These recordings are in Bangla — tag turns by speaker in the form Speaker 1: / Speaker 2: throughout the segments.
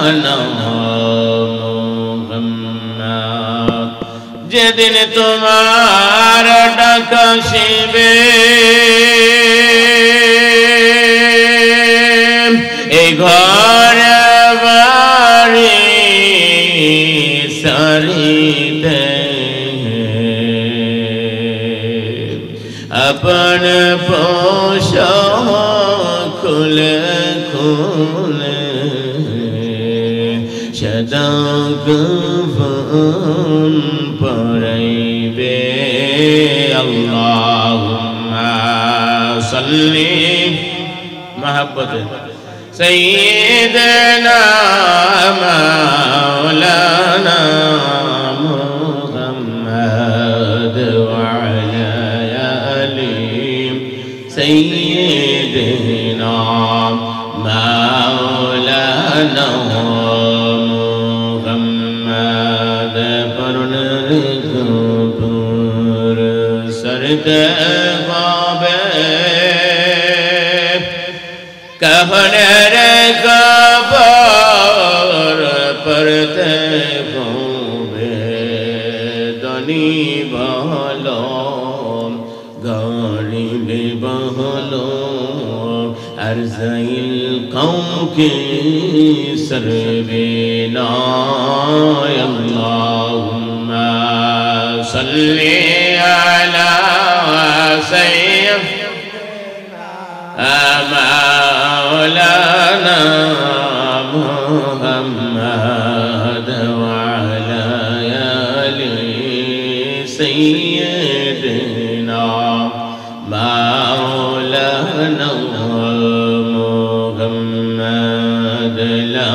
Speaker 1: মুহাম্মদ যেদিন তোমার ডাক আসিবে এই ঘর বাড়ি সারিতে अपन पोशाक खुले खुले शदाक फन पढ़ाइबे अल्लाहुम्मा सल्ली महब्बत सय्यदना मौलाना मुहम्मद سيدنا مولانا محمد پر سرد غابه कहर कबर परते गोबे दनी भालो गाड़ी बहलो अर्ज़इल कौम के सरबेना अल्लाहुम्मा सल्ली अला सय्यिदना मौलाना मुहम्मद व अला आलि सय्यिदना मौलाना मुहम्मद ला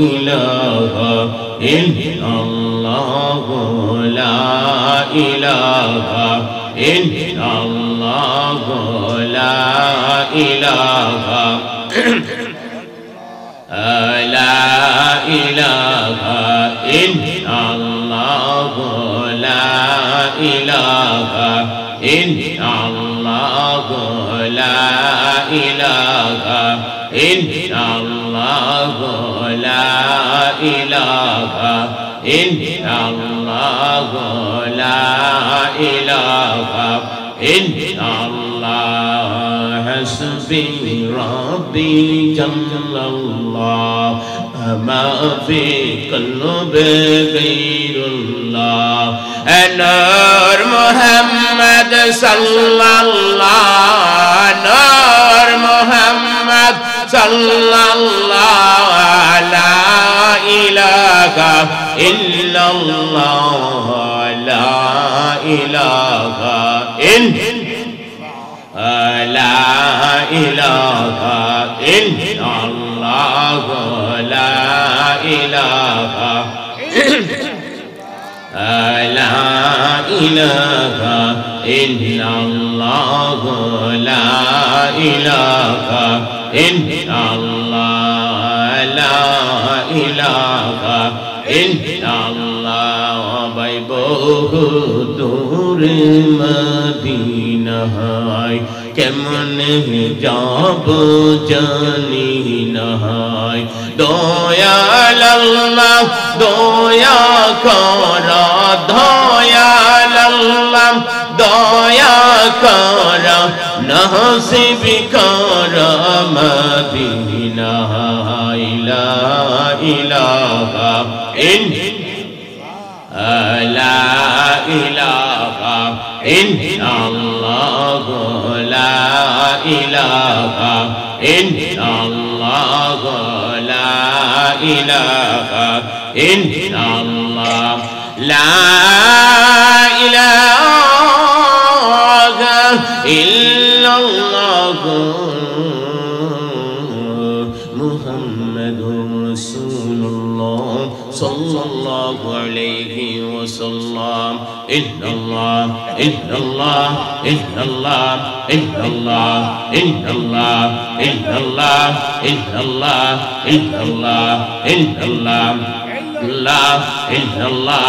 Speaker 1: इलाहा इल्लल्लाह ला इलाहा इल्लल्लाह ला इलाहा ला इलाहा इल्लल्लाह ला इलाहा इल्लल्लाह ला इलाहा इल्लल्लाह ला इलाहा इल्लल्लाह ला इलाहा इल्लल्लाह हस्बी रब्बी जल्लल्लाह मा फी क़ल्बि गैरुल्लाह नूर मुहम्मद सल्लल्लाह नूर मुहम्मद सल्लल्लाह ला इलाहा इल्लल्लाह ला इलाहा ला इलाहा इल्लल्लाह ला इलाहा ला इलाहा इल्लल्लाह ला इलाहा इल्लल्लाह ला इलाहा इल्लल्लाह भाई बहु दूर मदीना है কেমন যাব জানি না দয়াল আল্লাহ দয়া কর দয়াল আল্লাহ দয়া কর নসিব কর মদিনা লা ইলাহা লা ইলাহা ইল্লাল্লাহ লা ইলাহা ইল্লাল্লাহ লা ইলাহা ইল্লাল্লাহ লা ইলাহা ইল্লাল্লাহ মুহাম্মাদুর রাসূলুল্লাহ সাল্লাল্লাহু আলাইহি ওয়াসাল্লাম ইল্লাল্লাহ ইল্লাল্লাহ ইল্লাল্লাহ ইল্লাল্লাহ ইল্লাল্লাহ ইল্লাল্লাহ ইল্লাল্লাহ ইল্লাল্লাহ ইল্লাল্লাহ ইল্লাল্লাহ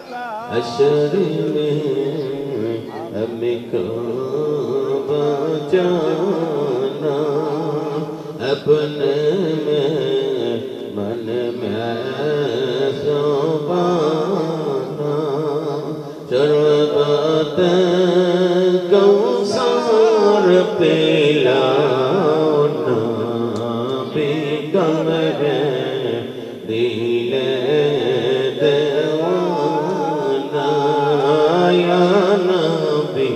Speaker 2: हश्र में हमें को बचाना अपने में मन में सोबाना शरबत कौसर पिलाना बेकमर दिल देवाना या नबी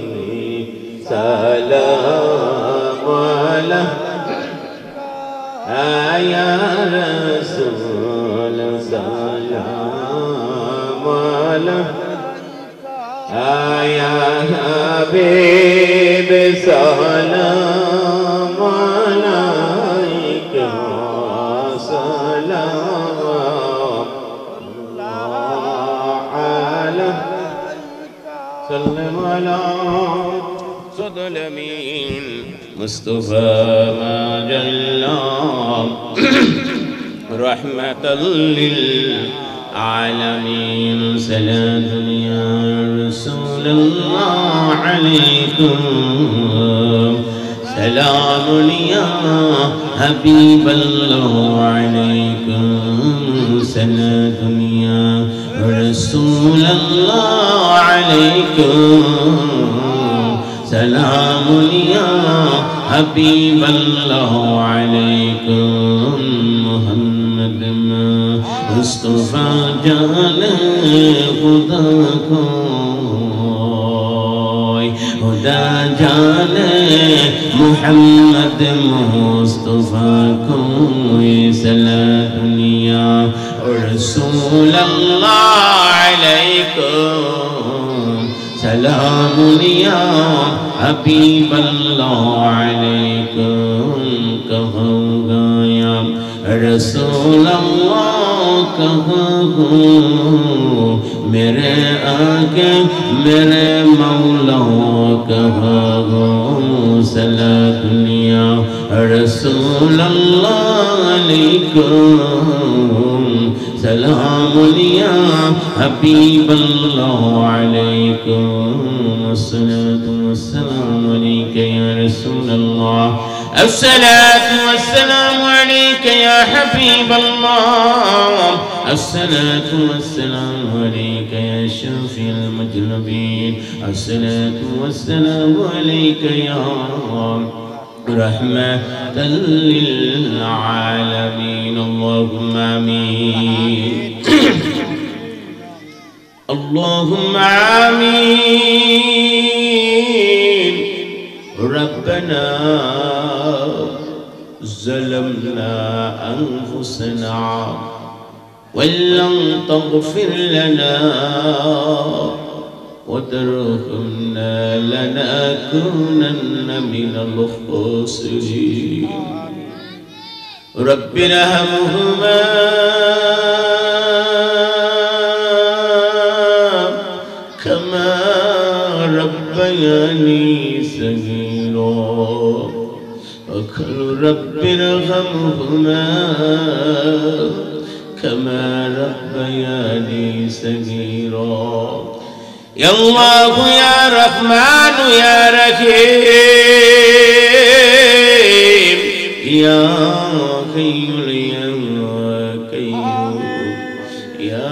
Speaker 2: सलाम अलैका या रसूल सलाम अलैका या हबीब सलाम अलैका सलाम अलैका सल्लम अला सदल अमीन मुस्तफा मा जल्ला रहमतल लिल आलमीन सलातु या रसूलल्लाह अलैकुम सलामु या हबीबल्लाह अलैकुम सलातु या रसूलल्लाह अलैकुम सलामु या हबीबल्लाह अलैकुम मोहम्मद मुस्तफा जान खुदा को खुदा जान मोहम्मद मुस्तफा को सलातु या रसूलल्लाह अलैकुम सलाम या हबीबल्लाह अलैकुम कहूँगा या रसूलल्लाह कहूँ मेरे आके मेरे मौला कहूँ सलातु या रसूलल्लाह अलैकुम सलाम या हबीबल्लाह अलैकुम अस्सलातु वस्सलामु अलैका या रसूलल्लाह अस्सलातु वस्सलामु अलैका या हबीबल्लाह अस्सलातु वस्सलामु अलैका या शफीअल मुज़नबीन अस्सलातु वस्सलामु अलैका या रहमतल लिल आलमीन अल्लाहुम्मा आमीन अल्लाहुम्मा आमीन रब्बना ज़लमना अनफुसना वल्लम तग़फिर लना वतरहमना लनकुनन्न मिनल खासिरीन रब्बिरहमहुमा कमा रब्बयानी सगीरा वक़ुल रब्बिरहमहुमा कमा रब्बयानी सगीरा या अल्लाह या रहमान या रहीम या हय्युल या क़य्यूम या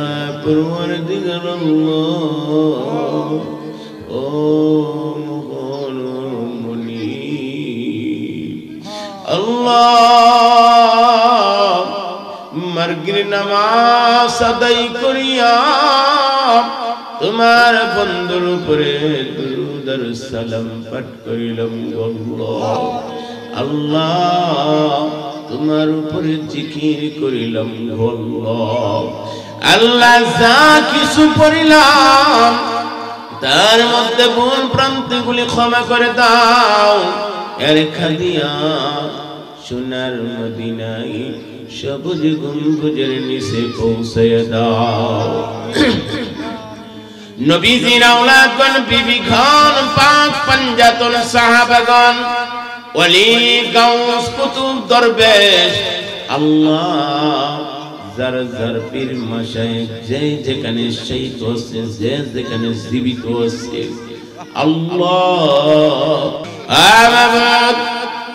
Speaker 2: परवरदिगार अल्लाह ओ मुग़न मुनीब अल्लाह मर्गिर नमाज अदाय करिया तुम्हार बंदर उपरे दुरूद और सलाम पाठ करिलाम अल्लाह अल्लाह तुम्हार उपरे जिकिर करिलाम अल्लाह अल्लाह जा किछु पढ़िलाम तार मध्य भूल प्रांतिगुली क्षमा करे दाओ एर खादिया सोनार मदीनाय सबुज गम्बुजेर निचे पौঁছায় दाओ नबीजीर औलादगण बीबीगण पाक पंजातन साहाबागण वली गाउस कुतुब दरवेश अल्लाह যার যার পীর মাশায়েখ যে যেখানে শহীদ হচ্ছে, যে যেখানে জীবিত হচ্ছে, আল্লাহ আমাবাদ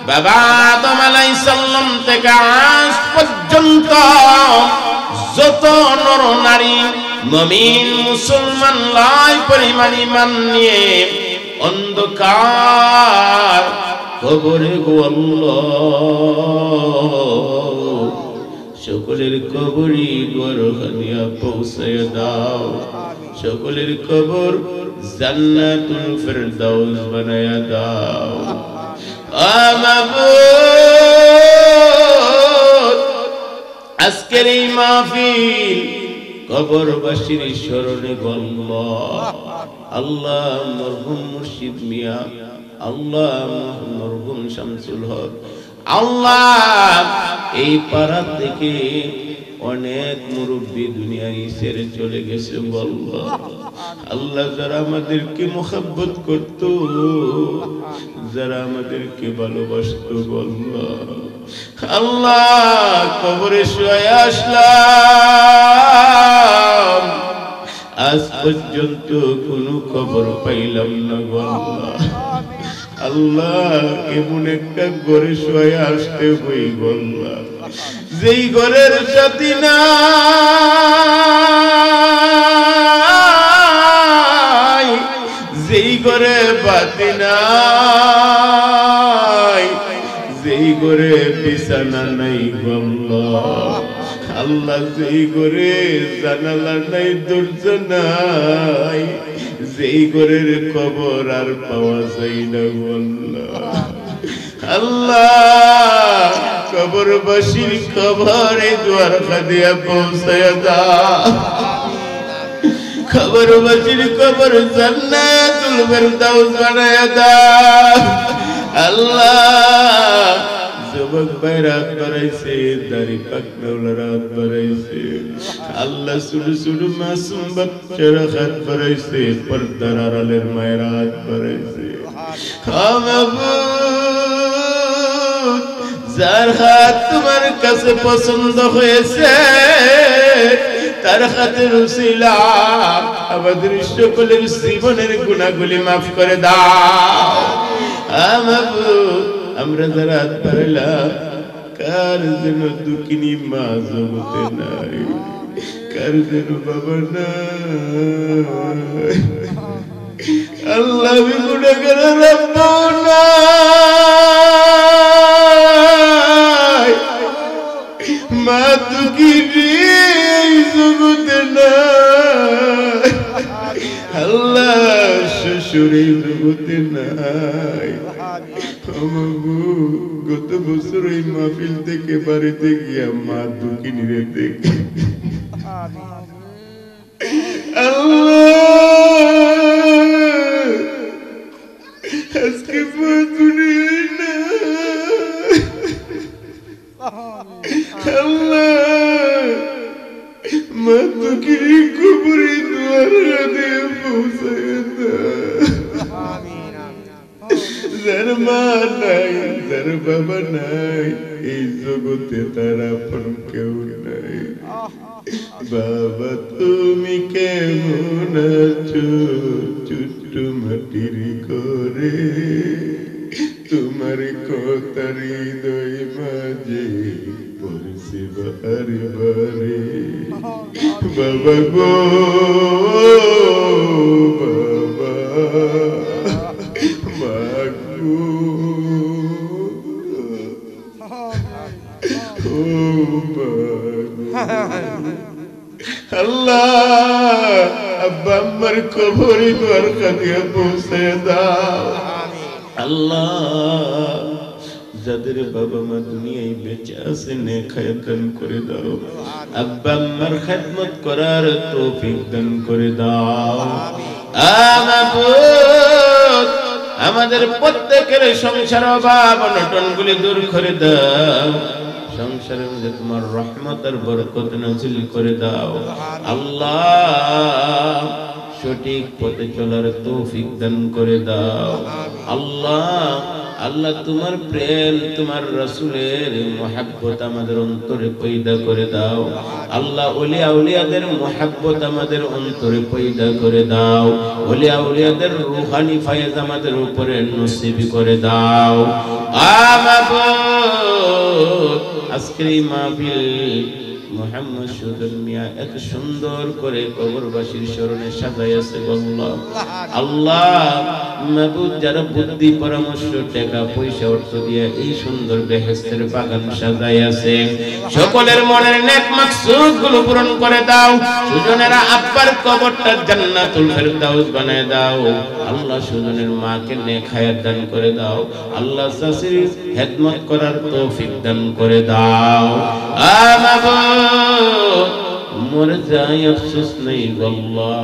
Speaker 2: বাবা আদম আলাইহিস সালাম থেকে আজ পর্যন্ত যত নর নারী মুমিন মুসলমান লাই পরিমাণ ঈমান নিয়ে অন্ধকার কবরে গো আল্লাহ, সকলের কবরই গরখানিয়া পৌঁছায় দাও, সকলের কবর জান্নাতুল ফিরদাউস বানায়া দাও। আমাবুদ আজকের এই মাহফিল কবরবাসীর স্মরণে গল্ল, আল্লাহ মরহুম মুর্শিদ মিয়া, আল্লাহ মরহুম শামসুল হক, আল্লাহ এই পাড়া থেকে অনেক মুরব্বী দুনিয়ার ছেড়ে চলে গেছে বলল, আল্লাহ যারা আমাদেরকে মোহাব্বত করত, যারা আমাদেরকে ভালোবাসত বলল, আল্লাহ কবরে শুয়ে আসলাম, আজ পর্যন্ত কোনো খবর পাইলাম না বলল, আল্লাহ এমন একটা ঘরে শুয়ে আসতে হই বলল, যেই ঘরের সাথী নাই, যেই ঘরে বাতি নাই, যেই ঘরে বিছানা নাই বলল, আল্লাহ যেই ঘরে জানালা নাই দরজা নাই, যেই ঘরের খবর আর পাওয়া যায় না বলল, আল্লাহ কবরবাসীর খবরে দুয়ারকা দিয়া পৌঁছায়া দাও, কবরবাসীর খবর জান্নাতুল ফিরদাউস বানায়া দাও। আল্লাহ যুবক ভাই রাত বাড়াইছে, দাড়ি পাকনাওয়ালা রাত বাড়াইছে, আল্লাহ শুধু শুধু মাসুম বাচ্চারা হাত বাড়াইছে, পর্দার আড়ালের মায়ের হাত বাড়াইছে। যার হাত তোমার কাছে পছন্দ হয়েছে তার হাতের উসিলা আমাদের সকলের জীবনের গুনাহগুলি মাফ করে দাও। আমরা যারা হাত বাড়াইলাম, কার যেন দুঃখিনী মা জগতে নাই, কার যেন বাবা নাই, আল্লাহ আমি গুনাহগার রাখবো না, মা দুঃখিনী জগতে নাই, আল্লাহ শ্বশুর জগতে নাই। গত বছর ওই মাহফিল থেকে বাড়িতে গিয়া মা দুঃখিনী রে দেখে আজকে মা দুঃখিনী কবরে দুয়ার দিয়ে পৌঁছায় যার মা নাই, যার বাবা নাই, এই জগতে তার আপন কেউ নাই। বাবা তুমি কেমন আছো ছোট্ট মাটির ঘরে, তোমার কথার হৃদয় মাঝে পড়ছে বারে বারে। বাবা গো বাবা, মা গো ও মা, আল্লাহ আব্বা আম্মার কবরে দরকার দিয়ে পৌঁছে দাও। আল্লাহ যাদের বাবা মা দুনিয়ায় বেঁচে আছে নেক হায়াত দান করে দাও, আব্বা আম্মার খেদমত করার তৌফিক দান করে দাও। আমাদের প্রত্যেকের সংসার অভাব অনটনগুলি দূর করে দাও, সংসারের মধ্যে তোমার রহমত আর বরকত নাযিল করে দাও। আল্লাহ সঠিক পথে চলার তৌফিক দান করে দাও। আল্লাহ আল্লাহ তোমার প্রেম তোমার রাসূলের মুহাব্বত আমাদের অন্তরে পয়দা করে দাও আল্লাহ ওলিয়া উলিয়াদের মুহাব্বত আমাদের অন্তরে পয়দা করে দাও ওলিয়া উলিয়াদের রূহানি ফায়েজ আমাদের উপরে নসিব করে দাও মাবুদ আজকের এই মাহফিল মুহাম্মদ সুজন মিয়া এত সুন্দর করে কবরবাসীর স্মরণে সাজাইয়াছে আল্লাহ আল্লাহ মাবুদ যারা বুদ্ধি পরামর্শ টাকা পয়সা অর্থ দিয়ে এই সুন্দর বেহেশতের বাগান সাজাইয়াছে সকলের মনের নেক মাকসুদ গুলো পূরণ করে দাও সুজনেরা আব্বার কবরটা জান্নাতুল ফেরদাউস বানায় দাও আল্লাহ সুজনের মাকে নেক হায়াত দান করে দাও আল্লাহ সাসির খেদমত করার তৌফিক দান করে দাও মাবুদ মরে যায় আফসোস নেই আল্লাহ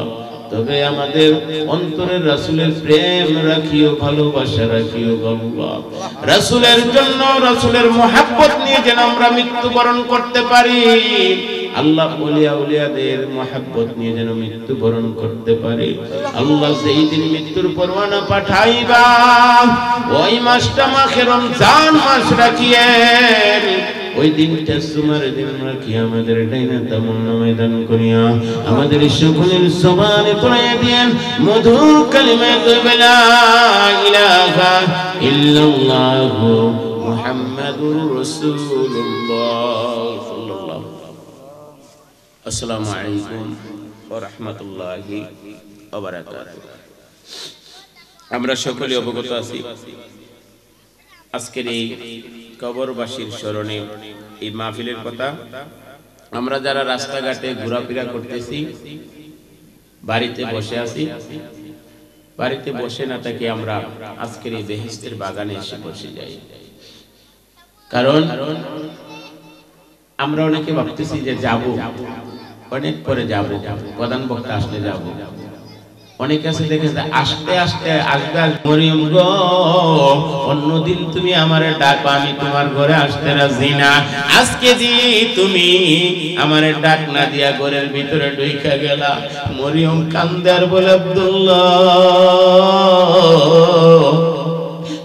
Speaker 2: তবে আমাদের অন্তরের রাসূলের প্রেম রাখিও ভালোবাসা রাখিও আল্লাহ রাসূলের জন্য রাসূলের মুহাব্বত নিয়ে যেন আমরা মৃত্যুবরণ করতে পারি আল্লাহ ওলিয়া উলিয়াদের মুহাব্বত নিয়ে যেন মৃত্যুবরণ করতে পারি আল্লাহ যেই দিন মৃত্যুর পরওয়ানা পাঠাইবা ওই মাসটা মাহে রমজান মাস রাখিয়েন ওই দিনটা সুমার দিন রাখি আমাদের ডাইনা তামান্না ময়দান করিয়া আমাদের সকলের জবানে পড়াইয়া দিয়েন মধু কালিমা তয়্যিবা লা ইলাহা ইল্লাল্লাহু মুহাম্মাদুর রাসূলুল্লাহ সাল্লাল্লাহু আসসালামু আলাইকুম ওয়া রাহমাতুল্লাহি ওয়া বারাকাতুহু আমরা সকলে অবগত আছি আজকের এই কবরবাসীর স্মরণে এই মাহফিলের কথা আমরা যারা রাস্তাঘাটে ঘোরাফেরা করতেছি বাড়িতে বসে আছি বাড়িতে বসে না থাকি আমরা আজকের এই বেহেশতের বাগানে এসে বসে যাই কারণ আমরা অনেকে ভাবতেছি যে যাব অনেক পরে যাব প্রধান বক্তা আসলে যাব অনেক আছে দেখে আস্তে আস্তে আসবে মরিয়ম গো অন্যদিন তুমি আমারে ডাকো আমি তোমার ঘরে আসতে রাজি না আজকে যে তুমি আমারে ডাক না দিয়া ঘরের ভিতরে ঢুইকা গেলা মরিয়ম কান্দে আর বলে আব্দুল্লাহ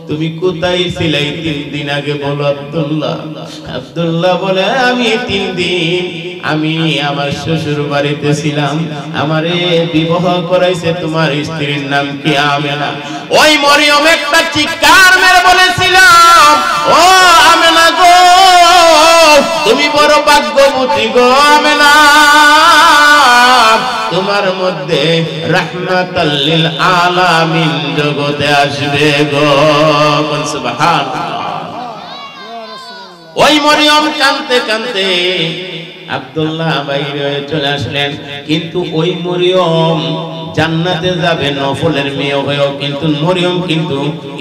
Speaker 2: তুমি কোথায় ছিলে 3 দিন আগে বলো আব্দুল্লাহ আব্দুল্লাহ বলে আমি 3 দিন আমি আমার শ্বশুর বাড়িতে ছিলাম আমারে বিবাহ করাইছে তোমার স্ত্রীর নাম কি আমেনা ওই মরিয়ম একটা চিৎকার মেরে বলেছিলাম ও আমেনা গো তুমি বড় ভাগ্যবতী গো আমেনা তোমার মধ্যে রাহমাতাল লিল আলামিন জগতে আসবে গো সুবহানাল্লাহ ওই মরিয়ম কাঁদতে কাঁদতে আব্দুল্লাহ বাইরে চলে আসলেন কিন্তু ওই মরিয়ম জান্নাতে যাবে নফলের মেয়ে হয়েও কিন্তু মরিয়ম কিন্তু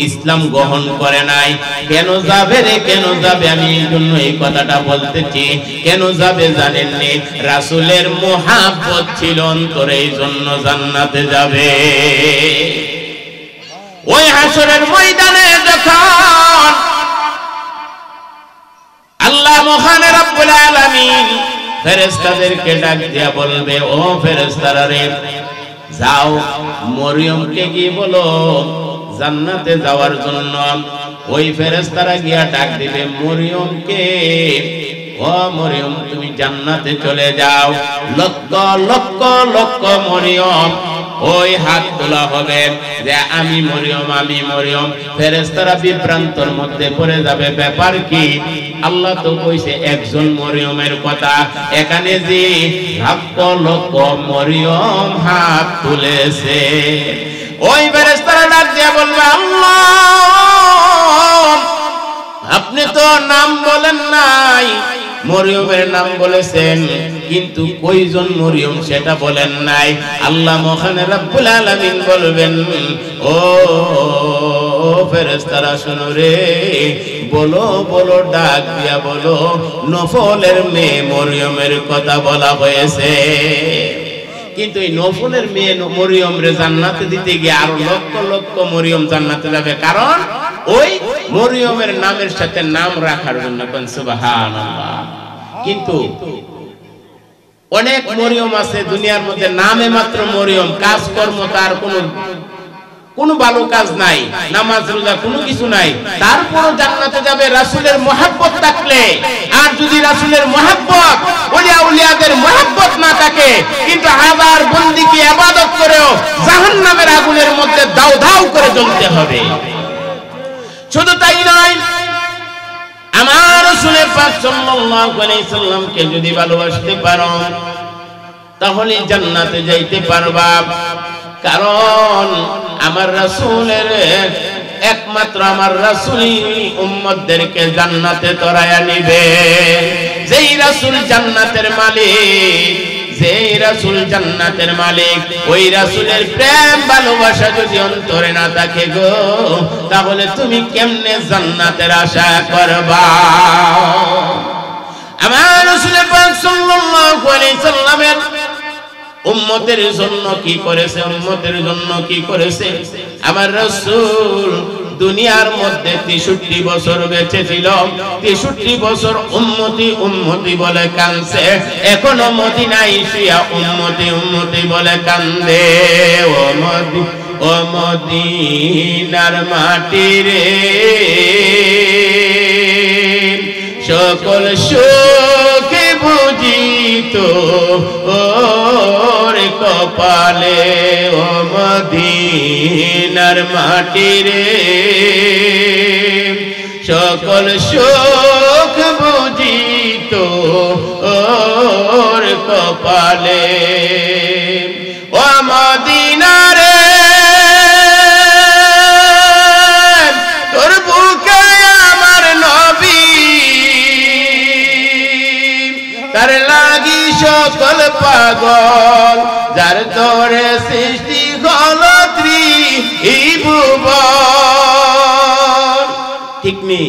Speaker 2: ইসলাম গ্রহণ করে নাই কেন যাবে রে কেন যাবে আমি এই জন্য এই কথাটা বলতেছি কেন যাবে জানেন নি রাসূলের মুহাব্বত ছিল অন্তরে এই জন্য জান্নাতে যাবে ওই হাসরের ময়দানে যখন আল্লাহ মহান রব্বুল আলামিন ফেরেশতাদেরকে ডাক দিয়া বলবে ও ফেরেশতারা রে যাও মরিয়মকে গিয়ে বলো জান্নাতে যাওয়ার জন্য ওই ফেরেশতারা গিয়া ডাক দিবে মরিয়মকে ও মরিয়ম তুমি জান্নাতে চলে যাও লক্ষ লক্ষ লক্ষ মরিয়ম ওই হাত তোলা হবে যে আমি মরিয়ম ফেরেশতারা বিভ্রান্তর মধ্যে পড়ে যাবে ব্যাপার কি আল্লাহ তো কইছে একজন মরিয়মের কথা এখানে যে লক্ষ লক্ষ মরিয়ম হাত তুলেছে ওই ফেরেশতারা ডাক দিয়ে বলবে আল্লাহ আপনি তো নাম বলেন নাই মরিয়মের নাম বলেছেন কিন্তু কয়জন মরিয়ম সেটা বলেন নাই আল্লাহ মহান রব্বুল আলামিন বলবেন ও ফেরেশতারা শুনো রে বলো বলো ডাক দিয়া বলো নফলের মেয়ে মরিয়মের কথা বলা হয়েছে কিন্তু এই নফলের মেয়ে মরিয়ম রে জান্নাতে দিতে গিয়ে আরো লক্ষ লক্ষ মরিয়ম জান্নাতে যাবে কারণ ওই মরিয়মের নামের সাথে নাম রাখার জন্য সুবহানাল্লাহ কিন্তু অনেক মরিয়ম আছে দুনিয়ার মধ্যে নামে মাত্র মরিয়ম কাজকর্ম তার
Speaker 1: কোনো ভালো কাজ নাই, নামাজ রোজা কোনো কিছু নাই, তারপরও জান্নাতে যাবে রাসূলের মহব্বত থাকলে। আর যদি রাসূলের মহব্বত, ওলিয়া উলিয়াদের মহব্বত না থাকে, কিন্তু হাজার বন্দিকে ইবাদত করেও জাহান্নামের আগুনের মধ্যে দাউ দাউ করে জ্বলতে হবে। শুধু তাই নয়, আমার রাসূল পাক সাল্লাল্লাহু আলাইহি সাল্লামকে যদি ভালোবাসতে পারো তাহলে জান্নাতে যাইতে পারবা। কারণ আমার রাসূলের একমাত্র আমার রাসূলই উম্মতদেরকে জান্নাতে তরায়া নিবে। যেই রাসূল জান্নাতের মালিক, যেই রাসূল জান্নাতের মালিক, ওই রাসূলের প্রেম ভালোবাসা যদি অন্তরে না থাকে গো, তাহলে তুমি কেমনে জান্নাতের আশা করবা? আমার রাসূল পাক সাল্লাল্লাহু আলাইহি সাল্লামের উম্মতের জন্য কি করেছে, উম্মতের জন্য কি করেছে? আমার রাসূল দুনিয়ার মধ্যে 63 বছর বেঁচে ছিল, 63 বছর উম্মতি উম্মতি বলে কাঁদছে, এখনো মদিনায় শুয়া উম্মতি উম্মতি বলে কান্দে। ও মদিনার মাটি রে, সকল সুখ বুঝিত ওর কপালে। ও মদিনার মাটি রে, সকল সুখ বুঝিত ওর কপালে। ও মদিনা রে, তোর বুকে আমার নবী, তার লাগি সকল পাগল, যার তোরে সৃষ্টি হলো ত্রিভুবন। ঠিক নেই?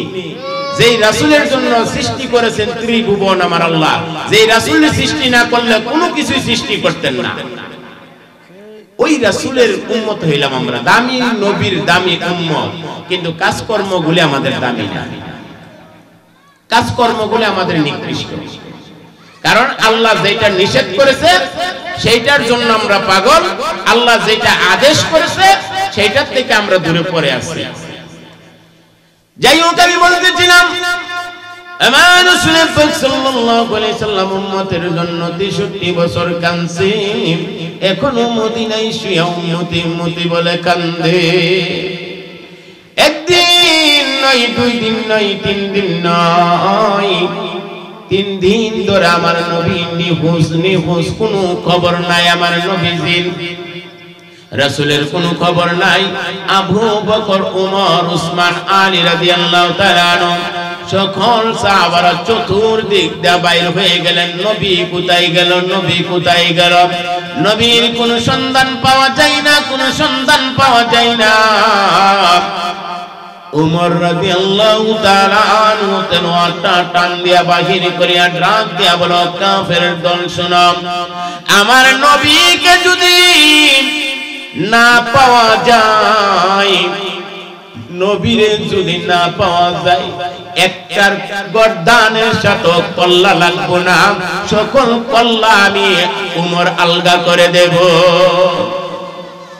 Speaker 1: যেই রাসূলের জন্য সৃষ্টি করেছেন ত্রিভুবন আমার আল্লাহ, যেই রাসূলের সৃষ্টি না করলে কোনো কিছু সৃষ্টি করতেন না, ওই রাসূলের উম্মত হইলাম আমরা, দামি নবীর দামি উম্মত। কিন্তু কাজকর্মগুলি আমাদের দামি না, কাজকর্মগুলি আমাদের নিকৃষ্ট। কারণ আল্লাহ যেটা নিষেধ করেছে সেইটার জন্য আমরা পাগল, আল্লাহ যেটা আদেশ করেছে সেইটার থেকে আমরা দূরে পড়ে আছি। যাই হোক, আমি বলতেছিলাম আমার রাসূল পাক সাল্লাল্লাহু আলাইহি সাল্লাম উম্মতের জন্য 63 বছর কাঁদছে, এখনো মদিনায় শুয়ে উম্মতি উম্মতি বলে কান্দে। একদিন নয়, 2 দিন নয়, 3 দিন নয়, 3 দিন ধরে আমার নবী নিখোঁজ নিখোঁজ, কোনো খবর নাই আমার নবীজির। রাসূলের কোনো খবর নাই। আবু বকর, ওমর, উসমান, আলী রাদিয়াল্লাহু তাআলা আনহু সকল সাহাবারা চতুর্দিক দিয়ে বাইর হয়ে গেলেন। নবী কোথায় গেল, নবী কোথায় গেল? নবীর কোনো সন্ধান পাওয়া যায় না, কোনো সন্ধান পাওয়া যায় না। উমর রাদিয়াল্লাহু তাআলা আনহু তেনোয়ারটা টান দিয়া বাহির করিয়া ডাক দিয়া বলল, কাফেরের দল শোনো, আমার নবীকে যদি না পাওয়া যায়, নবীরে যদি না পাওয়া যায়, একটার গর্দানের সাথে কল্লা লাগবো না, সকল কল্লা আমি উমর আলগা করে দেব।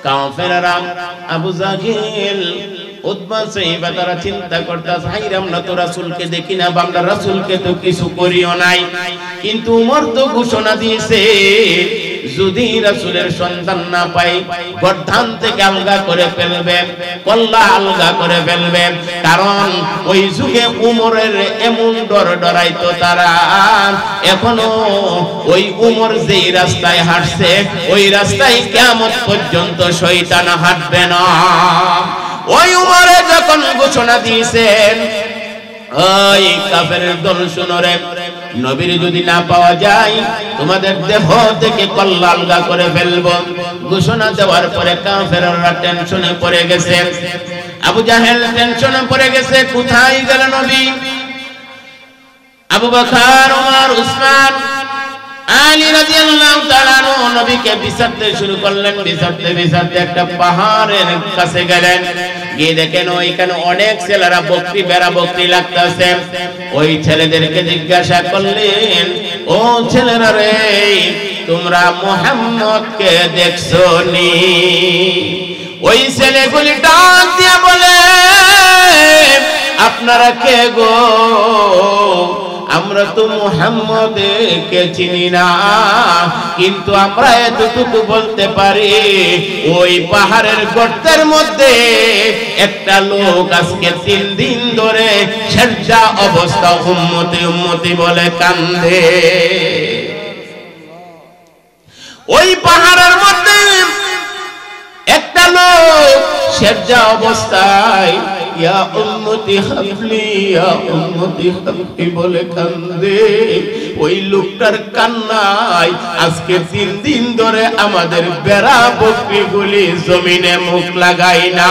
Speaker 1: কাফেররা আবু জাহেল, উতবা, সাইবা তারা চিন্তা করতেছে, হাইরে আমরা তো রাসূলকে দেখি না, আমরা রাসূলকে তো কিছু করিও নাই। কিন্তু উমর তো ঘোষণা দিয়েছে, যদি রাসূলের সন্তান না পাই, গর্দান থেকে আলগা করে ফেলবে, কল্লা আলগা করে ফেলবে। কারণ ওই যুগে উমরের এমন ডর ডরাইতো তারা, এখনো ওই উমর যেই রাস্তায় হাঁটছে, ওই রাস্তায় কিয়ামত পর্যন্ত শয়তান হাঁটবে না। ওই উমরে যখন ঘোষণা দিয়েছেন, ওই কাফেরের দল শুনো রে, নবীর যদি না পাওয়া যায়, তোমাদের দেহ থেকে কল্লা আলগা করে ফেলবো। ঘোষণা দেওয়ার পরে কাফেররা টেনশনে পড়ে গেছে, আবু জাহেল টেনশনে পড়ে গেছে, কোথায় গেল নবী? আবু বকর, ওমর, উসমান, আলী রাদিয়াল্লাহু তাআলা আনহু নবীকে বিচারতে শুরু করলেন। বিচারতে বিচারতে একটা পাহাড়ের কাছে গেলেন, গিয়ে দেখেন ওইখানে অনেক ছেলেরা বকরি বেড়া বকরি লাগতেছে। ওই ছেলেদেরকে জিজ্ঞাসা করলেন, ও ছেলেরা রে, তোমরা মুহাম্মদকে দেখছো নি? ওই ছেলেগুলি ডাক দিয়ে বলে, আপনারা কে গো? আমরা তো মুহাম্মদকে চিনি না, কিন্তু আমরা এতটুকু বলতে পারি ওই পাহাড়ের গর্তের মধ্যে একটা লোক আজকে 3 দিন ধরে সেজদা অবস্থা উম্মতি উম্মতি বলে কান্দে। ওই পাহাড়ের মধ্যে একটা লোক সেজদা অবস্থায় ইয়া উম্মতি হাবলি ইয়া উম্মতি হাবলি বলে কান্দে। ওই লোকটার কান্নায় আজকে 3 দিন ধরে আমাদের বেড়া বকরিগুলি জমিনে মুখ লাগাই না।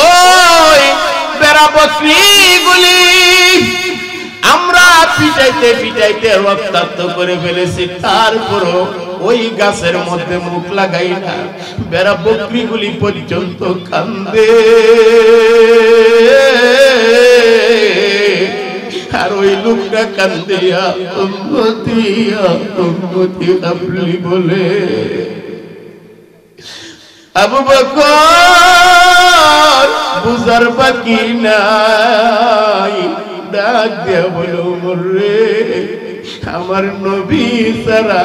Speaker 1: ওই বেড়া বকরিগুলি আমরা পিটাইতে পিটাইতে রক্তাক্ত করে ফেলেছি, তারপরও ওই গাছের মধ্যে মুখ লাগাই না। বেড়া বকরিগুলি পর্যন্ত কান্দে, আর ওই লোকটা কান্দে ইয়া উম্মতি হাবলি বলে। আবু বকর বুঝার বাকি নাই, ডাক দিয়া বলো ওমর রে, আমার নবী ছাড়া,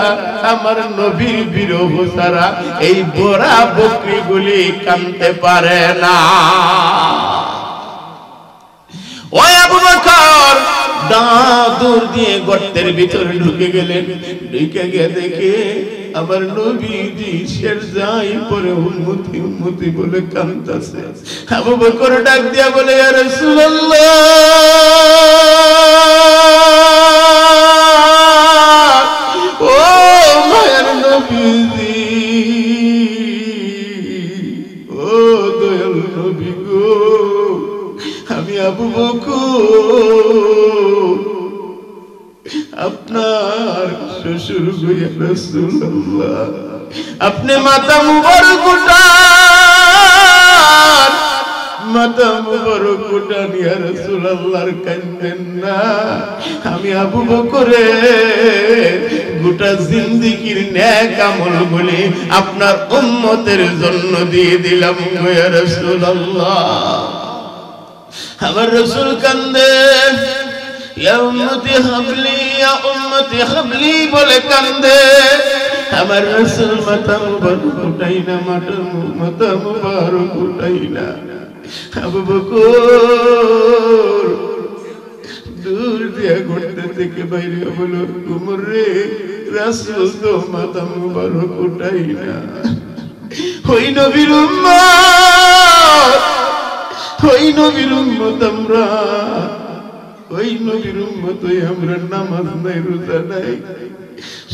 Speaker 1: আমার নবীর বিরহ ছাড়া এই বড়া বকরিগুলি কাঁদতে পারে না। ওই আবু বকর দূর দিয়ে গর্তের ভিতরে ঢুকে গেলেন। ঢুকে গিয়ে দেখে আমার নবীজি সেজদায় পড়ে উম্মতি উম্মতি বলে কাঁদতেছে। আবু বকর ডাক দিয়া বলে, ইয়া রাসূলুল্লাহ, ও মায়ের নবীজি, ও দয়াল নবী গো, আমি আবু বকর আপনার শ্বশুর গো ইয়া রাসূলুল্লাহ, আপনি মাথা মুবারক উঠান, মাথা মুবারক উঠান ইয়া রাসূলুল্লাহর কাঁদেন না। আমি আবু বকরের গোটা জিন্দেগীর নেক আমলগুলি আপনার উম্মতের জন্য দিয়ে দিলাম গো ইয়া রাসূলুল্লাহ। আমার রাসূল কান্দে, ইয়া উম্মতি হাবলি ইয়া উম্মতি হাবলি বলে কান্দে। আমার রাসূল মাথা মুবারক উঠাই না, মাথা মুবারক উঠাই না। আবু বকর দূর দিয়া ঘুরতে থেকে বাইরে বলো, ওমর রে, রাসূল তো মাথা মুবারক উঠাই না। ওই নবীর উম্মত, ওই নবীর উম্মত আমরা, ওই নবীর উম্মত আমরা নামাজ নাই, রোজা নাই,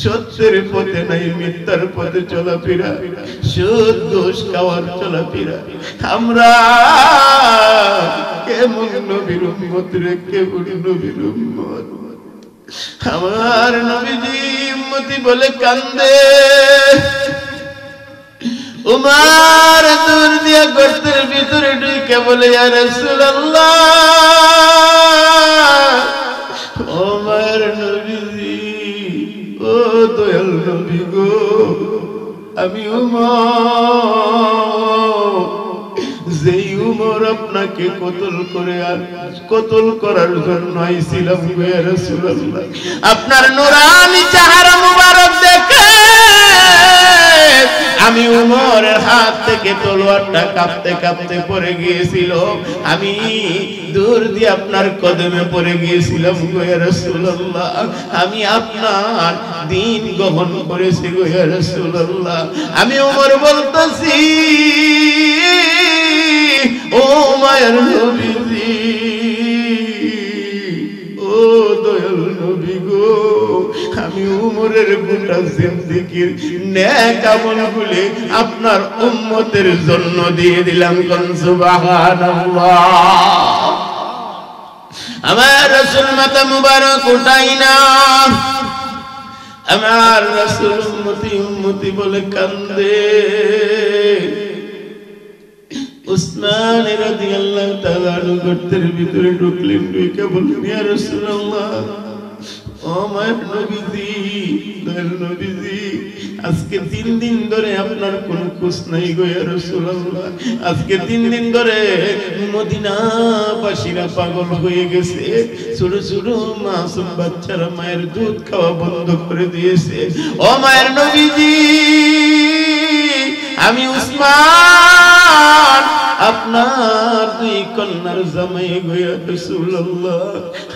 Speaker 1: সত্যের পথে নাই, মিথ্যার পথে চলাফেরা, সুদ ঘুষ খাওয়ার চলাফেরা। আমরা কেমন নবীর উম্মত রে, কেমন নবীর উম্মত। আমার নবীজি উম্মতি বলে কান্দে। উমার দূর দিয়া গর্তের ভিতরে ঢুকে বলে, ইয়া রাসূলুল্লাহ, ও মায়ের নবীজি, ও দয়াল নবী গো, আমি উমর, যেই উমর আপনাকে কতল করে আর কতল করার জন্য আইছিলাম গো ইয়া রাসূলুল্লাহ, আপনার নূরানি চেহারা মুবারক দেখে আমি উমরের হাত থেকে তলোয়ারটা কাঁপতে কাঁপতে পড়ে গিয়েছিল। আমি দূর দিয়ে আপনার কদমে পড়ে গিয়েছিলাম গো ইয়া রাসূলুল্লাহ। আমি আপনার দ্বীন গ্রহণ করেছি গো ইয়া রাসূলুল্লাহ। আমি উমর বলতেছি, ও মায়ের নবীজি, ও দয়াল নবী গো, আমি উমরের গোটা জিন্দেগীর নেক আমলগুলি আপনার উম্মতের জন্য দিয়ে দিলাম। কোন সুবহানাল্লাহ। আমার রাসূল মাথা মুবারক উঠাই না, আমার রাসূল উম্মতি উম্মতি বলে কান্দে। উসমান রাদিয়াল্লাহু তাআলা গর্তের ভিতরে ঢুকলেন, ঢুকে বললেন, ইয়া রাসূলুল্লাহ,
Speaker 2: ও মায়ের নবীজি, দয়াল নবীজি, আজকে 3 দিন ধরে আপনার কোন খোঁজ নাই গো ইয়া রাসূলুল্লাহ। আজকে 3 দিন ধরে মদিনাবাসীরা পাগল হয়ে গেছে। ছোট ছোট মাসুম বাচ্চারা মায়ের দুধ খাওয়া বন্ধ করে দিয়েছে। ও মায়ের নবীজি, আমি উসমান আপনার 2 কন্যার জামাই গো ইয়া রাসূলুল্লাহ।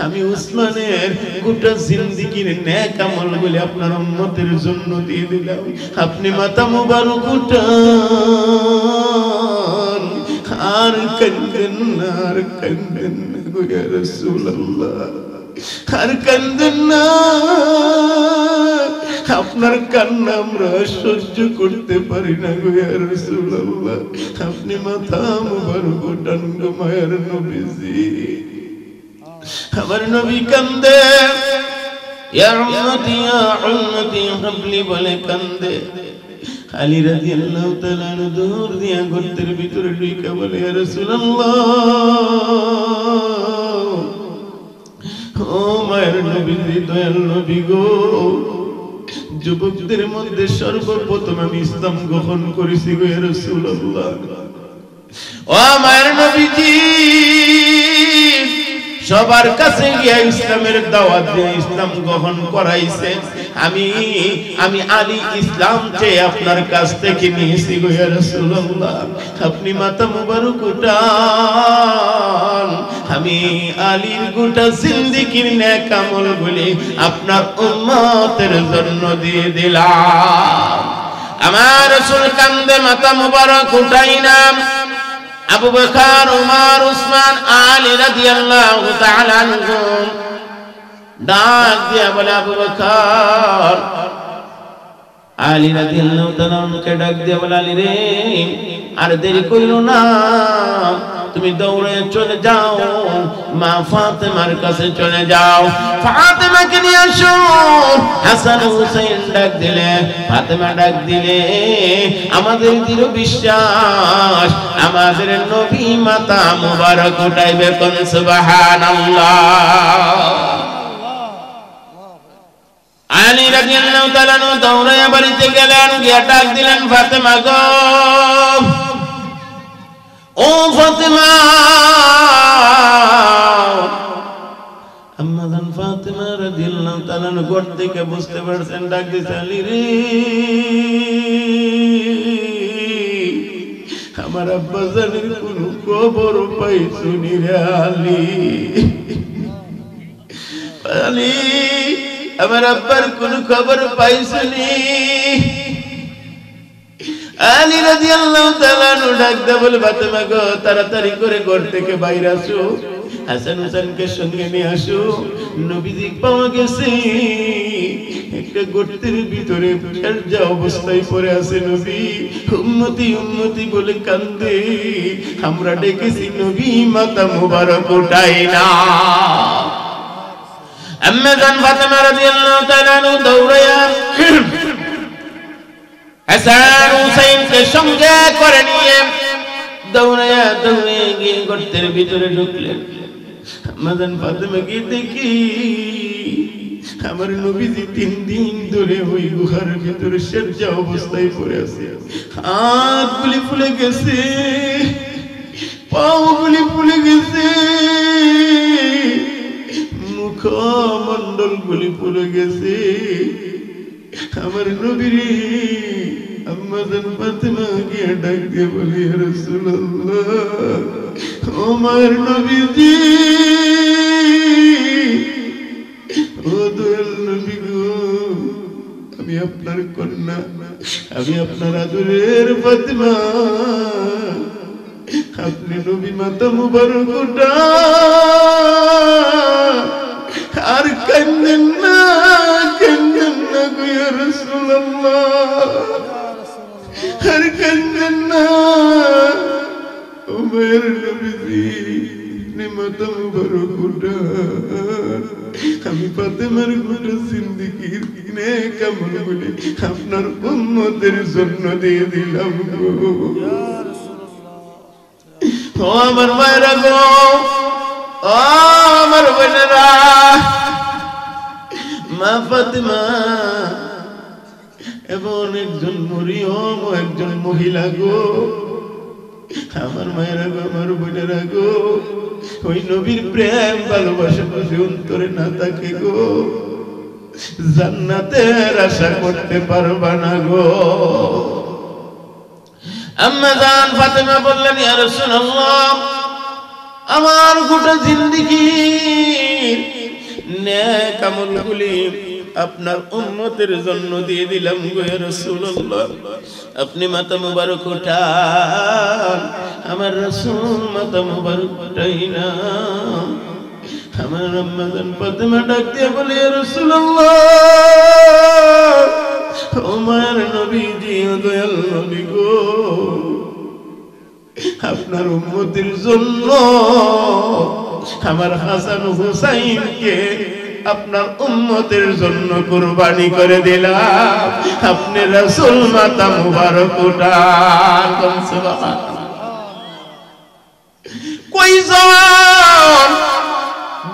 Speaker 2: আমি উসমানের গোটা জিন্দেগির নেক আমল গুলি আপনার উম্মতের জন্য দিয়ে দিলাম। আপনি মাথা মুবারক উঠান, আর কান্দেন না, আর কান্দেন না গো ইয়া রাসূলুল্লাহ, আর কান্দেন না। আপনার কান্না আমরা সহ্য করতে পারি না গো ইয়া রাসূলুল্লাহ। আপনি মাথা মুবারক উঠান গো মায়ের নবীজি। আমার নবী কান্দে, ইয়া উম্মতি ইয়া উম্মতি হাবলি বলে কান্দে। আলী রাদিয়াল্লাহু তাআলা দূর দিয়া গর্তের ভিতরে ঢুকে বলে, ইয়া রাসূলুল্লাহ, ও মায়ের নবীজি, দয়াল নবী গো, যুবকদের মধ্যে সর্বপ্রথম আমি ইসলাম গ্রহণ করেছি গো ইয়া রাসূলুল্লাহ। ও মায়ের নবীজি, সবার কাছে গিয়ে ইসলামের দাওয়াত দিয়ে ইসলাম গ্রহণ করাইছে। আমি আলী ইসলাম চেয়ে আপনার কাছ থেকে নিয়েছি গো ইয়া রাসূলুল্লাহ। আপনি মাথা মুবারক উঠান, আমি আলীর গোটা জিন্দেগির নেক আমল গুলি আপনার উম্মতের জন্য দিয়ে দিলাম। আমার রাসূল কান্দে, মাথা মুবারক উঠাইনা আবু বকর, উমর, উসমান, আলী রাদিয়াল্লাহু তাআলা আনহুম ডাক দিয়া বলে, আবু বকর, আলী রাদিয়াল্লাহু তাআলা আনহুকে ডাক দিয়া বলে, আলী রে, আর দেরি কইরো না, তুমি দৌড়ে চলে যাও, মা ফাতেমার কাছে চলে যাও, ফাতেমাকে নিয়ে আসো। হাসান হুসাইন ডাক দিলে, ফাতেমা ডাক দিলে, আমাদের দৃঢ় বিশ্বাস আমাদের নবী মাতা মুবারক উঠাইবে, কোন সুবহানাল্লাহ। আলী রাদিয়াল্লাহু তাআলা দৌড়ে বাড়িতে গেলেন, গিয়ে ডাক দিলেন, ফাতেমা গো, ও ফাতেমা। আম্মা জান ফাতেমা রাদিয়াল্লাহু তাআলা ঘর থেকে বুঝতে পারছেন, ডাক দিছে, আলী রে, আমার আব্বা জানের কোন খবর পাইছুনি রে আলী, আলী, আমার আব্বার কোন খবর পাইছুনি? আলী রাদিয়াল্লাহু তাআলা ডাক দে বলে, ফাতেমা গো, তাড়াতাড়ি করে ঘর থেকে বাইরে আসো, হাসান হুসাইনকে সঙ্গে নিয়ে আসো, নবীজি পাওয়া গেছে একটা গর্তের ভিতরে ফেরজা অবস্থায় পড়ে আছে নবী, উম্মতি উম্মতি বলে কান্দে, আমরা ডেকেছি, নবী মাথা মুবারক উঠাই না। আম্মা জান ফাতেমা রাদিয়াল্লাহু তাআলা দৌড়ায়া হাসান হুসাইনকে সঙ্গে করে নিয়ে দৌড়ে গিয়ে গর্তের ভিতরে ঢুকলেন। আম্মা জান ফাতেমা গিয়ে দেখি আমার নবীজি 3 দিন ধরে ওই গুহার ভিতরে সেজদা অবস্থায় পড়ে আছে, হাতগুলি ফুলে গেছে, পাগুলি ফুলে গেছে, মুখমণ্ডল গুলি ফুলে গেছে। আমার নবীর আম্মা জান ফাতেমা গিয়ে ডাক দিয়ে বলি, ইয়া রাসূলুল্লাহ, ও মায়ের নবীজি, ও দয়াল নবী গো, আমি আপনার কন্যা, আমি আপনার আদরের ফাতেমা, আপনি নবী মাতা মুবারক উঠান, আর কান্দেন না, কান্দেন না গো ইয়া রাসূলুল্লাহ, আর কান্দেন না। ও মায়ের নবীজি, আপনি মাতা মুবারক উঠান, আমি ফাতেমার গোটা জিন্দেগির নেক আমলগুলি আপনার উম্মতের জন্য দিয়ে দিলাম গো। ও আমার মায়েরা গো, ও আমার বোনেরা, মা ফাতেমা এমন একজন মরিয়ম ও একজন মহিলা গো, আমার মায়েরা গো, আমার বোনেরা গো, ওই নবীর প্রেম ভালোবাসা যদি অন্তরে না থাকে গো, জান্নাতের আশা করতে পারবা না গো। আম্মা জান ফাতেমা বললেন, ইয়া রাসূলুল্লাহ, আমার গোটা জিন্দেগি নেক আমলগুলি আপনার উম্মতের জন্য দিয়ে দিলাম গো ইয়া রাসূলুল্লাহ। আপনি মাথা মুবারক উঠান। আমার রাসূল মাথা মুবারক উঠাই না। আমার আম্মা জান ফাতেমা ডাক দিয়ে বলে, ইয়া রাসূলুল্লাহ, ও মায়ের নবীজি, ও দয়াল নবী গো, আপনার উম্মতের জন্য আমার হাসান হুসাইনকে আপনার উম্মতের জন্য কুরবানি করে দিলাম। আপনি রাসূল মাতা মুবারক উঠান। কয়জন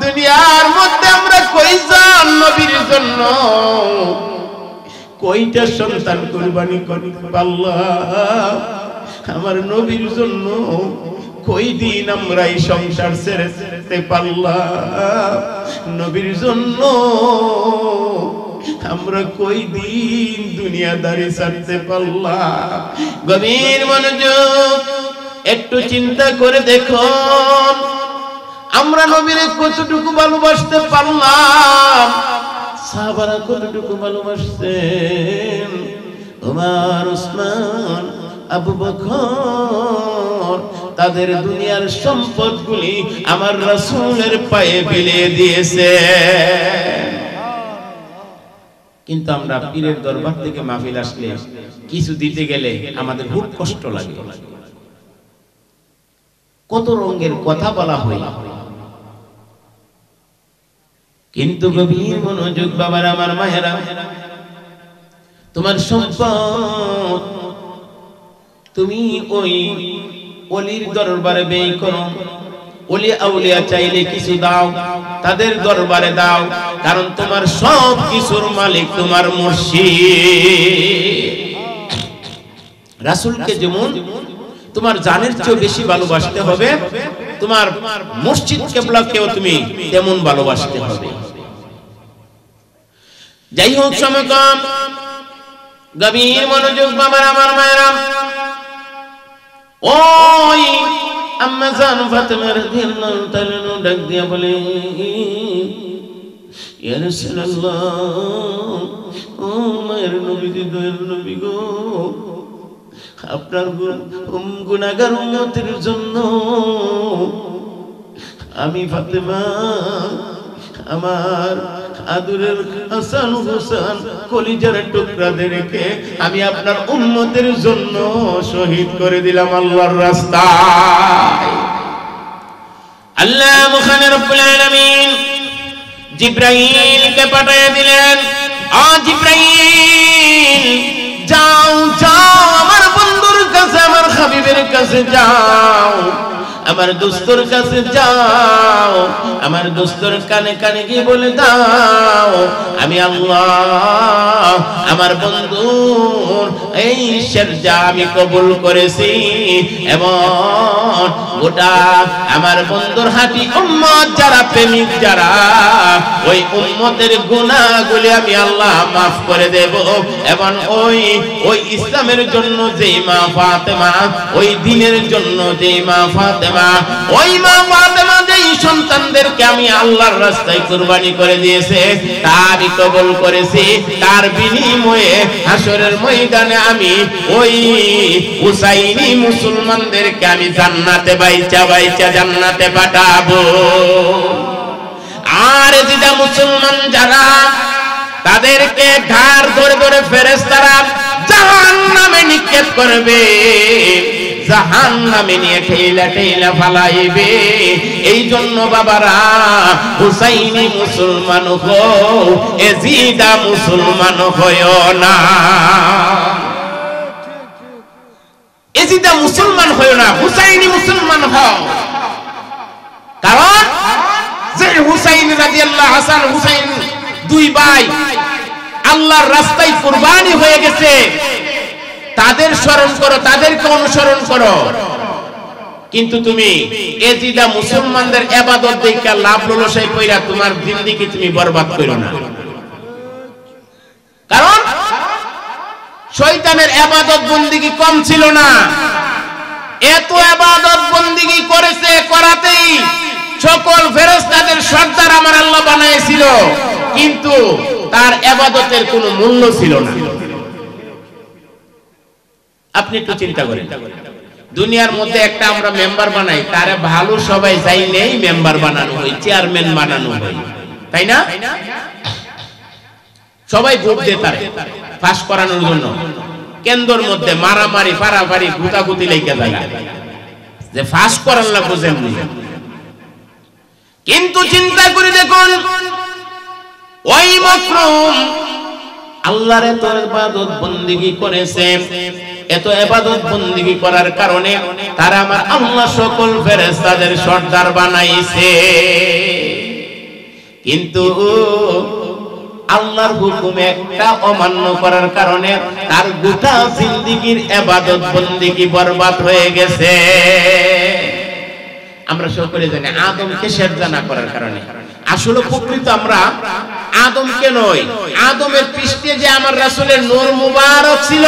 Speaker 2: দুনিয়ার মধ্যে আমরা কয়জন নবীর জন্য কয়টা সন্তান কুরবানি করতে পারলাম? আমার নবীর জন্য কয়দিন আমরা এই সংসার ছেড়ে পারলাম? নবীর জন্য আমরা কয়দিন দুনিয়াদারি ছাড়তে পারলাম? গভীর মনোযোগ, একটু চিন্তা করে দেখুন, আমরা নবীরে কতটুকু ভালোবাসতে পারলাম? সাহাবারা কতটুকু ভালোবাসতেন? ওমর, ওসমান, আবু বকর তাদের দুনিয়ার সম্পদগুলি আমার রাসূলের পায়ে বিলিয়ে দিয়েছে। কিন্তু আমরা পীরের দরবার থেকে মাহফিল আসলে কিছু দিতে গেলে আমাদের খুব কষ্ট লাগে। কত রঙের কথা বলা হয়, কিন্তু গভীর মনোযোগ বাবার, আমার মায়েরা, তোমার সম্পদ তুমি ওই ওলির দরবারে ব্যয় করো। ওলি আউলিয়া চাইলে কিছু দাও, তাদের দরবারে দাও, কারণ তোমার সব কিছুর মালিক তোমার মুর্শিদ। রাসূলকে যেমন তোমার জানের চেয়ে বেশি ভালোবাসতে হবে, তোমার মসজিদ কিবলাকেও তুমি তেমন ভালোবাসতে হবে। যাই হোক, সময় কম, গভীর মনোযোগ বাবার, আমার মায়েরা, ওই আম্মা জান ফাতেমা রাদিয়াল্লাহু তাআলা ডাক দিয়া বলে, ইয়া রাসূলুল্লাহ, ও মায়ের নবীজি, দয়াল নবী গো, আপনার গুনাহগার উম্মতের জন্য আমি ফাতেমা আমার আদরের হাসান হুসাইন কলিজার টুকরাদেরকে আমি আপনার উম্মতের জন্য শহীদ করে দিলাম আল্লাহর রাস্তায়। আল্লাহ মুখানে রব্বুল আলামিন জিবরাইলকে পাঠিয়ে দিলেন, ও জিবরাইল, যাও যাও আমার বন্ধুর কাছে, আমার হাবিবের কাছে যাও, আমার দোস্তর কাছে যাও, আমার দোস্তর কানে কানে গিয়ে বলে দাও, আমি আল্লাহ আমার বন্ধুর এই সেজদা আমি কবুল করেছি, এবং গোটা আমার বন্ধুর হাঁটি উম্মত যারা, প্রেমিক যারা, ওই উম্মতের গুনাহগুলি আমি আল্লাহ মাফ করে দেব, এবং ওই ইসলামের জন্য যেই মা ফাতেমা, ওই দ্বীনের জন্য যেই মা ফাতেমা, ওই মা ফাতেমা যেই সন্তানদেরকে আমি আল্লাহর রাস্তায় কুরবানি করে দিয়েছে, তারই কবুল করেছি, তার বিনিময়ে হাসরের ময়দানে আমি ওই হুসাইনি মুসলমানদেরকে আমি জান্নাতে বাইচা বাইচা জান্নাতে পাঠাবো। আর যেটা মুসলমান যারা, তাদেরকে ঘাড় ধরে ধরে ফেরেশতারা জাহান্নামে নিক্ষেপ করবে, জাহান্নামে নিয়ে ঠেলা ঠেলা ফালাইবে। এই জন্য বাবারা, হুসাইনি মুসলমান হও, এজিদা মুসলমান হয়ো না, এজিদা মুসলমান হয়ো না, হুসাইনি মুসলমান হও। কারণ যে হুসাইন রাদিয়াল্লাহু, হাসান হুসাইন
Speaker 1: দুই ভাই আল্লাহর রাস্তায় কুরবানি হয়ে গেছে, তাদের স্মরণ করো, তাদেরকে অনুসরণ করো। কিন্তু তুমি এজিদা মুসলমানদের ইবাদত দেখে লাভ ললসাই কইরা তোমার জিন্দেগি তুমি বরবাদ করো না। কারণ শয়তানের ইবাদত বন্দেগী কম ছিল না, এত ইবাদত বন্দেগী করেছে, করাতেই সকল ফেরেশতাদের সর্দার আমার আল্লাহ বানাইছিল, কিন্তু তার ইবাদতের কোনো মূল্য ছিল না। আপনি একটু চিন্তা করেন, দুনিয়ার মধ্যে একটা আমরা মেম্বার বানাই, তারে ভালো সবাই চাই নেই মেম্বার বানানো হয়, চেয়ারম্যান বানানো হয়, তাই না? সবাই ভোট দেয় তারে পাস করানোর জন্য। কেন্দ্রের মধ্যে মারামারি ফারাফারি গুতাগুতি লেগে যায় যে পাস করার না বুঝেন। কিন্তু চিন্তা করে দেখুন, ওই মাকরুম আল্লাহর এত ইবাদত বন্দেগী করেছে, এত ইবাদত বন্দেগী করার কারণে তারা আমার আল্লাহ সকল ফেরেশতাদের সর্দার বানাইছে। কিন্তু আল্লাহর হুকুম একটা অমান্য করার কারণে তার গোটা জিন্দেগীর ইবাদত বন্দেগী বরবাদ হয়ে গেছে। আমরা সকলে জানি আদমকে সেজদা না করার কারণে। আসলে প্রকৃত আমরা আদমকে নয়, আদমের পৃষ্ঠে যে আমার রাসূলের নূর মুবারক ছিল,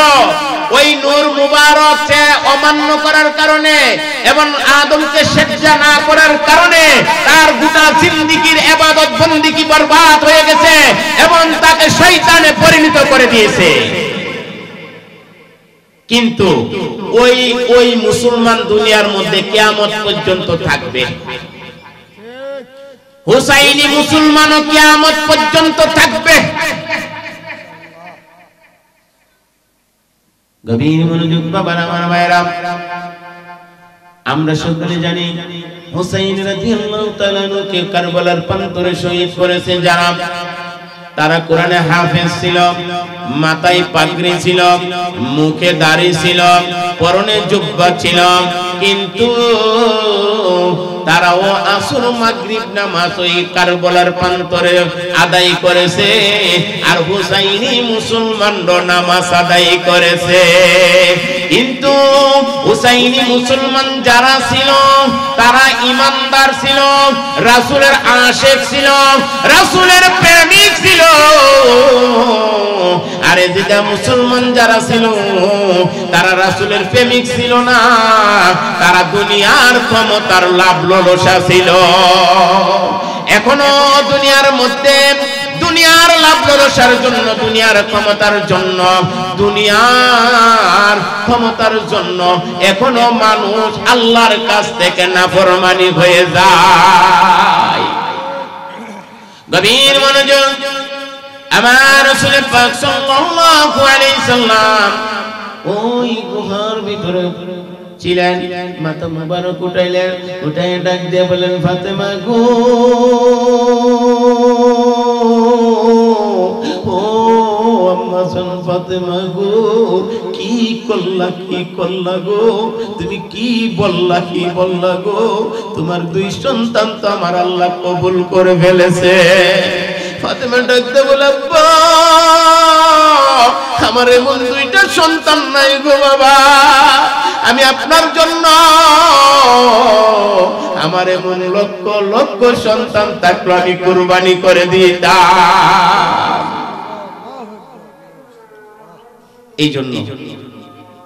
Speaker 1: ওই নূর মুবারককে অমান্য করার কারণে এবং আদমকে সেজদা না করার কারণে তার গোটা জিন্দেগীর ইবাদত বন্দেগী বরবাদ হয়ে গেছে এবং তাকে শয়তানে পরিণত করে দিয়েছে। কিন্তু ওই মুসলমান দুনিয়ার মধ্যে কিয়ামত পর্যন্ত থাকবে, হুসাইনি মুসলমানও কিয়ামত পর্যন্ত থাকবে। গভীর মনোযোগ বাবার আমার ভাইরা, আমরা সকলে জানি হুসাইন রাদিয়াল্লাহু তাআলা কে কারবালার প্রান্তরে শহীদ করেছে যারা, তারা কোরআনে হাফেজ ছিল, মাথায় পাগড়ি ছিল, মুখে দাড়ি ছিল, পরনে জুব্বা ছিল, কিন্তু তারাও আসর মাগরিব নামাজ ওই কারবালার প্রান্তরে আদায় করেছে, আর হুসাইনি মুসলমানরা নামাজ আদায় করেছে। কিন্তু হুসাইনি মুসলমান যারা ছিল তারা ইমানদার ছিল, রাসূলের আশিক ছিল, রাসূলের প্রেমিক ছিল। আর এদিকে মুসলমান যারা ছিল তারা রাসূলের প্রেমিক ছিল না, তারা দুনিয়ার ক্ষমতার লাভ লালসা ছিল। এখনো দুনিয়ার মধ্যে দুনিয়ার লাভ লালসার জন্য, দুনিয়ার ক্ষমতার জন্য, দুনিয়ার ক্ষমতার জন্য এখনো মানুষ আল্লাহর কাছ থেকে নাফরমানি হয়ে যায়। গভীর মনোযোগ, আমার রাসূল পাক সাল্লাল্লাহু আলাইহি সাল্লাম ওই গুহার ভিতরে ছিলেন, মাথা মুবারক উঠাইলেন, উঠাই ডাক দিয়ে বলেন, ফাতেমা গো, ও আম্মা জান ফাতেমা গো, কি করলা গো, তুমি কি বললা গো, তোমার দুই সন্তান তো আমার আল্লাহ কবুল করে ফেলেছে। ফাতেমা ডাকতে বলে, আব্বা আমার এমন দুইটা সন্তান নাই গো বাবা, আমি আপনার জন্য আমার এমন লক্ষ লক্ষ সন্তান থাকলো আমি কুরবানি করে দিতাম। এই জন্য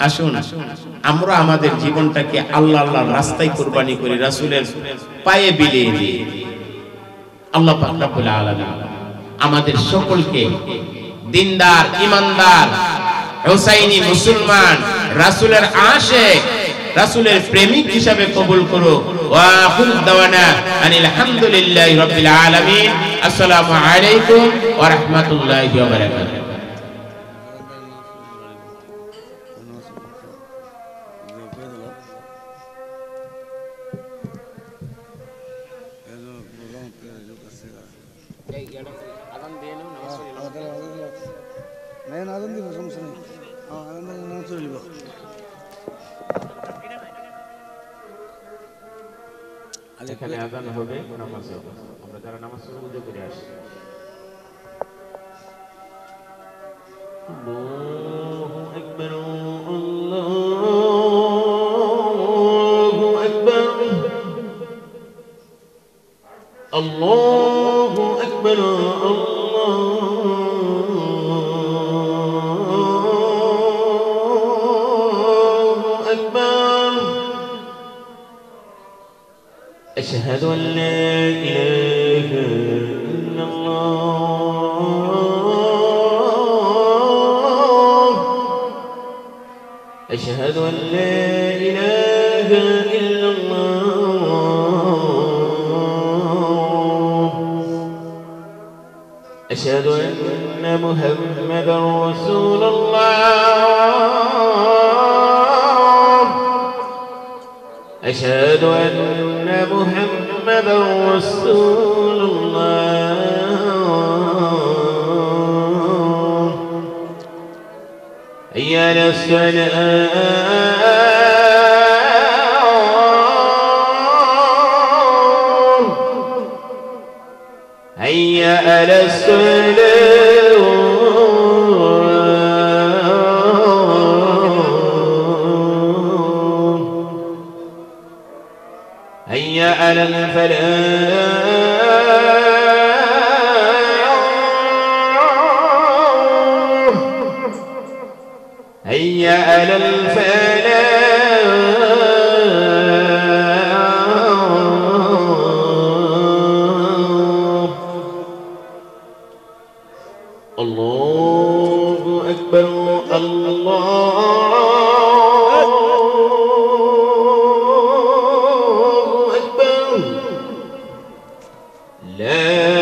Speaker 1: আসুন আমরা আমাদের জীবনটাকে আল্লাহ আল্লাহর রাস্তায় কুরবানি করি, রাসূলের পায়ে বিলিয়ে দিই। আল্লাহ পাক রব্বুল আলামিন আমাদের সকলকে দিনদার, ইমানদার, হুসাইনি মুসলমান, রাসূলের আশিক, রাসূলের প্রেমিক হিসাবে কবুল করো। ওয়া আখিরু দাওয়ানা আনিল হামদুলিল্লাহি রাব্বিল আলামিন। আসসালামু আলাইকুম ওয়া রাহমাতুল্লাহি ওয়া বারাকাতুহু। এখানে আযান হবে, নামাজ হবে, আমরা যারা নামাজ শুরু করে আসি।
Speaker 2: الله أكبر الله أكبر الله أكبر الله أكبر أشهد أن لا إله إلا الله أشهد أن لا إله إلا الله أشهد أن محمدا رسول الله أشهد أن محمدا رسول الله حي على الصلاة حي على الصلاة حي على الفلاح حي على الفلاح الله أكبر الله أكبر لا